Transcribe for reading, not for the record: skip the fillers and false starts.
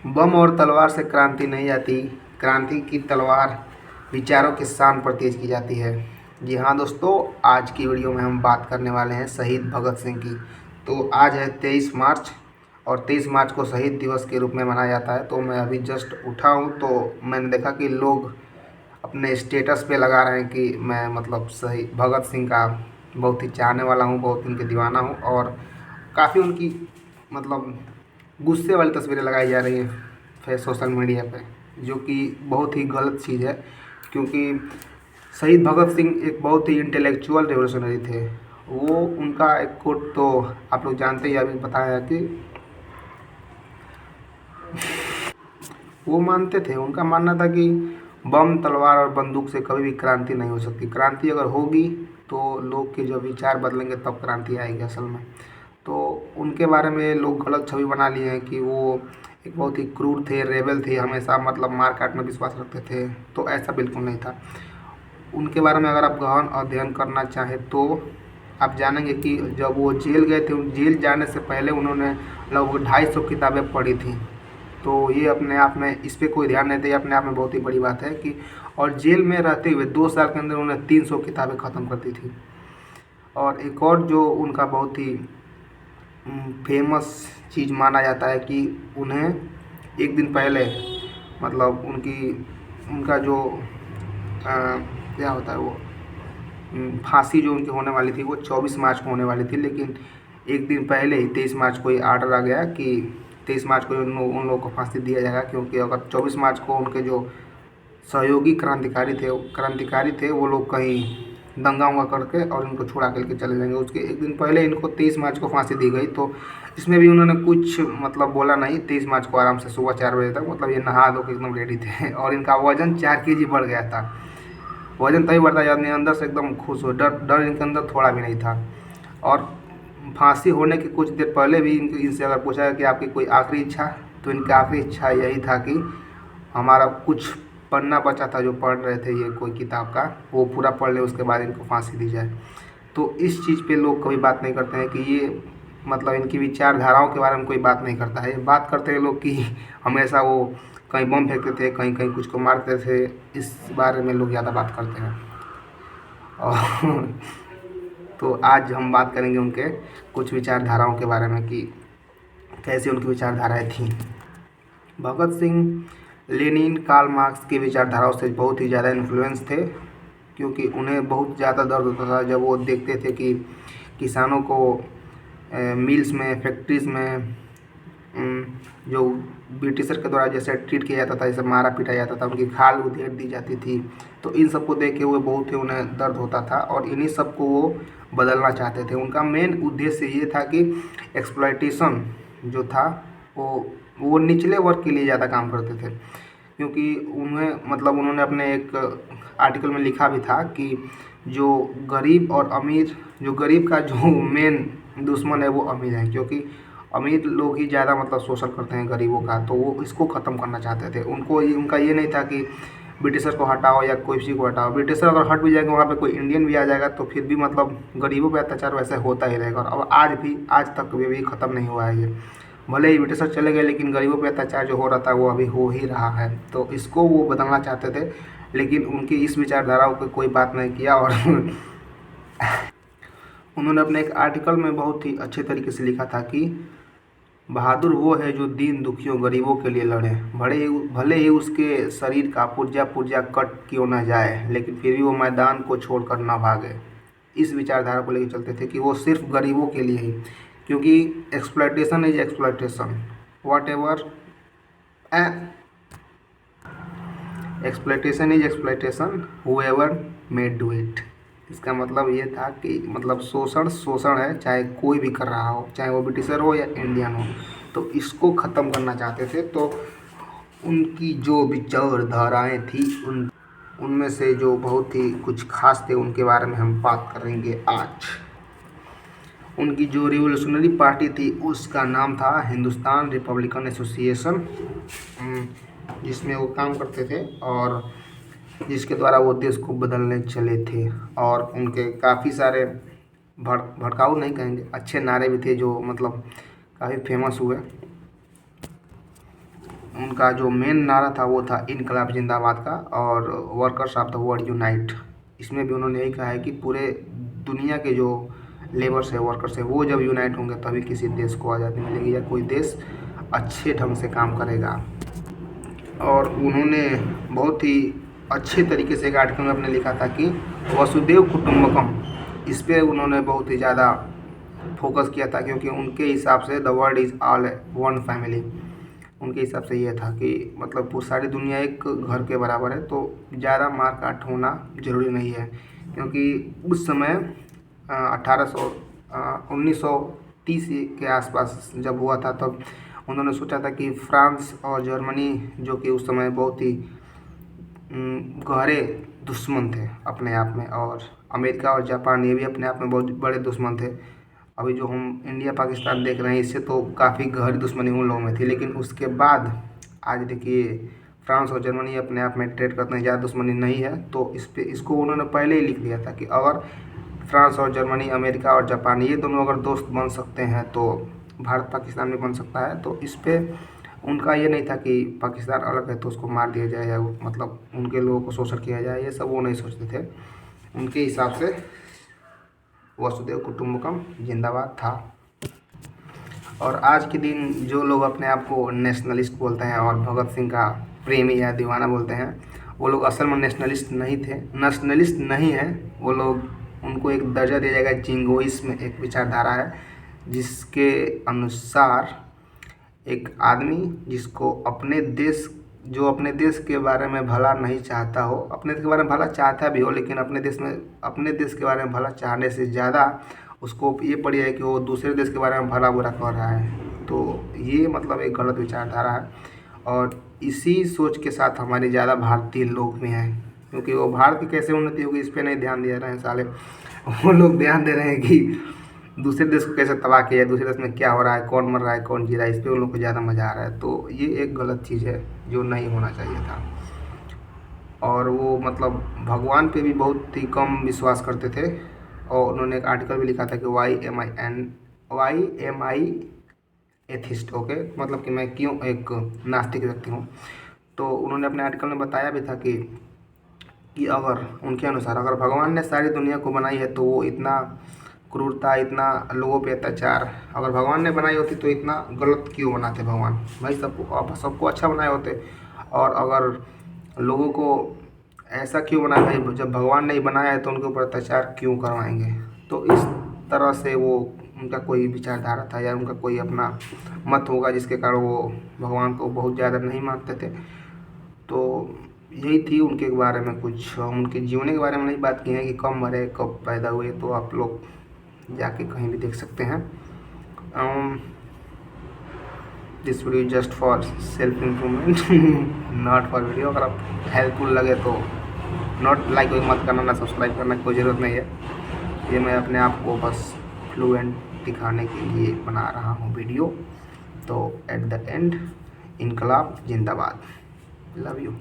बम और तलवार से क्रांति नहीं आती, क्रांति की तलवार विचारों के शान पर तेज की जाती है। जी हाँ दोस्तों, आज की वीडियो में हम बात करने वाले हैं शहीद भगत सिंह की। तो आज है 23 मार्च और 23 मार्च को शहीद दिवस के रूप में मनाया जाता है। तो मैं अभी जस्ट उठा हूँ तो मैंने देखा कि लोग अपने स्टेटस पे लगा रहे हैं कि मैं मतलब शहीद भगत सिंह का बहुत ही चाहने वाला हूँ, बहुत उनके दीवाना हूँ। और काफ़ी उनकी मतलब गुस्से वाली तस्वीरें लगाई जा रही है सोशल मीडिया पे, जो कि बहुत ही गलत चीज़ है। क्योंकि शहीद भगत सिंह एक बहुत ही इंटेलेक्चुअल रेवोल्यूशनरी थे। वो उनका एक कोट तो आप लोग जानते ही, अभी बताया कि वो मानते थे, उनका मानना था कि बम तलवार और बंदूक से कभी भी क्रांति नहीं हो सकती। क्रांति अगर होगी तो लोग के जो विचार बदलेंगे तब क्रांति आएगी असल में। तो उनके बारे में लोग गलत छवि बना लिए हैं कि वो एक बहुत ही क्रूर थे, रेबल थे, हमेशा मतलब मार काट में विश्वास रखते थे। तो ऐसा बिल्कुल नहीं था। उनके बारे में अगर आप गहन अध्ययन करना चाहें तो आप जानेंगे कि जब वो जेल गए थे, जेल जाने से पहले उन्होंने लगभग 250 किताबें पढ़ी थी। तो ये अपने आप में, इस पर कोई ध्यान नहीं दें, अपने आप में बहुत ही बड़ी बात है कि और जेल में रहते हुए 2 साल के अंदर उन्होंने 300 किताबें ख़त्म कर दी थी। और एक और जो उनका बहुत ही फेमस चीज़ माना जाता है कि उन्हें एक दिन पहले मतलब उनका जो क्या होता है वो फांसी जो उनकी होने वाली थी वो 24 मार्च को होने वाली थी। लेकिन एक दिन पहले ही 23 मार्च को ये आर्डर आ गया कि 23 मार्च को उन लोगों को फांसी दिया जाएगा। क्योंकि अगर 24 मार्च को उनके जो सहयोगी क्रांतिकारी थे वो लोग कहीं दंगा उंगा करके और इनको छुड़ा करके चले जाएंगे। उसके एक दिन पहले इनको 23 मार्च को फांसी दी गई। तो इसमें भी उन्होंने कुछ मतलब बोला नहीं। 23 मार्च को आराम से सुबह 4 बजे तक मतलब ये नहा धो के एकदम रेडी थे और इनका वजन 4 केजी बढ़ गया था। वजन तभी बढ़ता है आदमी अंदर से एकदम खुश हो, डर डर इनके अंदर थोड़ा भी नहीं था। और फांसी होने की कुछ देर पहले भी इनसे अगर पूछा है कि आपकी कोई आखिरी इच्छा, तो इनकी आखिरी इच्छा यही था कि हमारा कुछ पन्ना बचा था जो पढ़ रहे थे ये कोई किताब का, वो पूरा पढ़ ले, उसके बाद इनको फांसी दी जाए। तो इस चीज़ पे लोग कभी बात नहीं करते हैं कि ये मतलब इनकी विचारधाराओं के बारे में कोई बात नहीं करता है। बात करते हैं लोग कि हमेशा वो कहीं बम फेंकते थे, कहीं कहीं कुछ को मारते थे, इस बारे में लोग ज़्यादा बात करते हैं। और तो आज हम बात करेंगे उनके कुछ विचारधाराओं के बारे में कि कैसी उनकी विचारधाराएं थीं। Bhagat Singh Lenin, Karl Marx की विचारधाराओं से बहुत ही ज़्यादा इन्फ्लुएंस थे। क्योंकि उन्हें बहुत ज़्यादा दर्द होता था जब वो देखते थे कि किसानों को मिल्स में, फैक्ट्रीज़ में जो ब्रिटिशर के द्वारा जैसे ट्रीट किया जाता था, जैसे मारा पीटा जाता था, उनकी खाल उधेड़ दी जाती थी। तो इन सबको देख के वो बहुत ही उन्हें दर्द होता था और इन्हीं सब को वो बदलना चाहते थे। उनका मेन उद्देश्य ये था कि एक्सप्लॉयटेशन जो था वो निचले वर्ग के लिए ज़्यादा काम करते थे। क्योंकि उन्हें मतलब उन्होंने अपने एक आर्टिकल में लिखा भी था कि जो गरीब और अमीर, जो गरीब का जो मेन दुश्मन है वो अमीर है। क्योंकि अमीर लोग ही ज़्यादा मतलब शोषण करते हैं गरीबों का, तो वो इसको ख़त्म करना चाहते थे। उनका ये नहीं था कि ब्रिटिशर को हटाओ या कोई किसी को हटाओ। ब्रिटिशर अगर हट भी जाएंगे, वहाँ पे कोई इंडियन भी आ जाएगा तो फिर भी मतलब गरीबों पर अत्याचार वैसे होता ही रहेगा। और अब आज तक भी ख़त्म नहीं हुआ है ये। भले ही ब्रिटिशर चले गए लेकिन गरीबों पर अत्याचार जो हो रहा था वो अभी हो ही रहा है। तो इसको वो बदलना चाहते थे, लेकिन उनकी इस विचारधाराओं पर कोई बात नहीं किया। और उन्होंने अपने एक आर्टिकल में बहुत ही अच्छे तरीके से लिखा था कि बहादुर वो है जो दीन दुखियों गरीबों के लिए लड़े, भले ही उसके शरीर का पुर्जा पुर्जा कट क्यों न जाए, लेकिन फिर भी वो मैदान को छोड़कर ना भागे। इस विचारधारा को लेकर चलते थे कि वो सिर्फ गरीबों के लिए ही। क्योंकि exploitation is exploitation, whatever exploitation is exploitation, whoever may do it. इसका मतलब ये था कि मतलब शोषण है, चाहे कोई भी कर रहा हो, चाहे वो ब्रिटिशर हो या इंडियन हो, तो इसको ख़त्म करना चाहते थे। तो उनकी जो विचारधाराएं थी उनमें से जो बहुत ही कुछ खास थे उनके बारे में हम बात करेंगे आज। उनकी जो रिवोल्यूशनरी पार्टी थी उसका नाम था हिंदुस्तान रिपब्लिकन एसोसिएशन, जिसमें वो काम करते थे और जिसके द्वारा वो देश को बदलने चले थे। और उनके काफ़ी सारे भड़काऊ नहीं कहेंगे, अच्छे नारे भी थे जो मतलब काफ़ी फेमस हुए। उनका जो मेन नारा था वो था इनकलाब जिंदाबाद का, और workers of the world unite. इसमें भी उन्होंने यही कहा है कि पूरे दुनिया के जो लेबर्स है, वर्कर्स है, वो जब यूनाइट होंगे तभी किसी देश को आज़ादी मिलेगी या कोई देश अच्छे ढंग से काम करेगा। और उन्होंने बहुत ही अच्छे तरीके से एक आर्टिकल में अपने लिखा था कि वसुदेव कुटुंबकम, इस पर उन्होंने बहुत ही ज़्यादा फोकस किया था, क्योंकि उनके हिसाब से the world is all one family. उनके हिसाब से ये था कि मतलब वो सारी दुनिया एक घर के बराबर है, तो ज़्यादा मार काट होना ज़रूरी नहीं है। क्योंकि उस समय 1930 के आसपास जब हुआ था, तब उन्होंने सोचा था कि फ्रांस और जर्मनी, जो कि उस समय बहुत ही गहरे दुश्मन थे अपने आप में, और अमेरिका और जापान ये भी अपने आप में बहुत बड़े दुश्मन थे। अभी जो हम इंडिया पाकिस्तान देख रहे हैं, इससे तो काफ़ी गहरी दुश्मनी उन लोगों में थी, लेकिन उसके बाद आज देखिए फ्रांस और जर्मनी अपने आप में ट्रेड करते हैं, ज़्यादा दुश्मनी नहीं है। तो इसको उन्होंने पहले ही लिख दिया था कि अगर फ्रांस और जर्मनी, अमेरिका और जापान ये दोनों अगर दोस्त बन सकते हैं तो भारत पाकिस्तान में बन सकता है। तो इस पर उनका ये नहीं था कि पाकिस्तान अलग है तो उसको मार दिया जाए या मतलब उनके लोगों को शोषण किया जाए, ये सब वो नहीं सोचते थे। उनके हिसाब से वसुदेव कुटुंबकम जिंदाबाद था। और आज के दिन जो लोग अपने आप को नेशनलिस्ट बोलते हैं और भगत सिंह का प्रेमी या दीवाना बोलते हैं, वो लोग असल में नेशनलिस्ट नहीं थे, नेशनलिस्ट नहीं है वो लोग। उनको एक दर्जा दिया जाएगा जिंगोइज्म, एक विचारधारा है जिसके अनुसार एक आदमी जिसको अपने देश के बारे में भला नहीं चाहता हो, अपने देश के बारे में भला चाहता भी हो, लेकिन अपने देश के बारे में भला चाहने से ज़्यादा उसको ये पड़ी है कि वो दूसरे देश के बारे में भला बुरा कर रहा है। तो ये मतलब एक गलत विचारधारा है, और इसी सोच के साथ हमारे ज़्यादा भारतीय लोग भी हैं। क्योंकि वो भारत की कैसे उन्नति होगी इस पर नहीं ध्यान दे रहे हैं साले, वो लोग ध्यान दे रहे हैं कि दूसरे देश को कैसे तबाह किया है, दूसरे देश में क्या हो रहा है, कौन मर रहा है, कौन जी रहा है, इस पर उन लोग को ज़्यादा मज़ा आ रहा है। तो ये एक गलत चीज़ है जो नहीं होना चाहिए था। और वो मतलब भगवान पे भी बहुत ही कम विश्वास करते थे, और उन्होंने एक आर्टिकल भी लिखा था कि वाई एम आई एथिस्ट, ओके, मतलब कि मैं क्यों एक नास्तिक व्यक्ति हूँ। तो उन्होंने अपने आर्टिकल में बताया भी था कि अगर उनके अनुसार अगर भगवान ने सारी दुनिया को बनाई है तो वो इतना क्रूरता, इतना लोगों पे अत्याचार अगर भगवान ने बनाई होती तो इतना गलत क्यों बनाते भगवान? भाई सबको अच्छा बनाए होते। और अगर लोगों को ऐसा क्यों बनाया भाई, जब भगवान ने ही बनाया है तो उनके ऊपर अत्याचार क्यों करवाएंगे? तो इस तरह से वो उनका कोई विचारधारा था या उनका कोई अपना मत होगा जिसके कारण वो भगवान को बहुत ज़्यादा नहीं मानते थे। तो यही थी उनके बारे में, कुछ उनके जीवन के बारे में नहीं बात की है कि कब मरे, कब पैदा हुए, तो आप लोग जाके कहीं भी देख सकते हैं। This video just for self improvement, not for video. अगर आप हेल्पफुल लगे तो नॉट लाइक मत करना, ना सब्सक्राइब करना, कोई ज़रूरत नहीं है। ये मैं अपने आप को बस फ्लुएंट दिखाने के लिए बना रहा हूँ वीडियो। तो एट द एंड, इनकलाब जिंदाबाद, लव यू।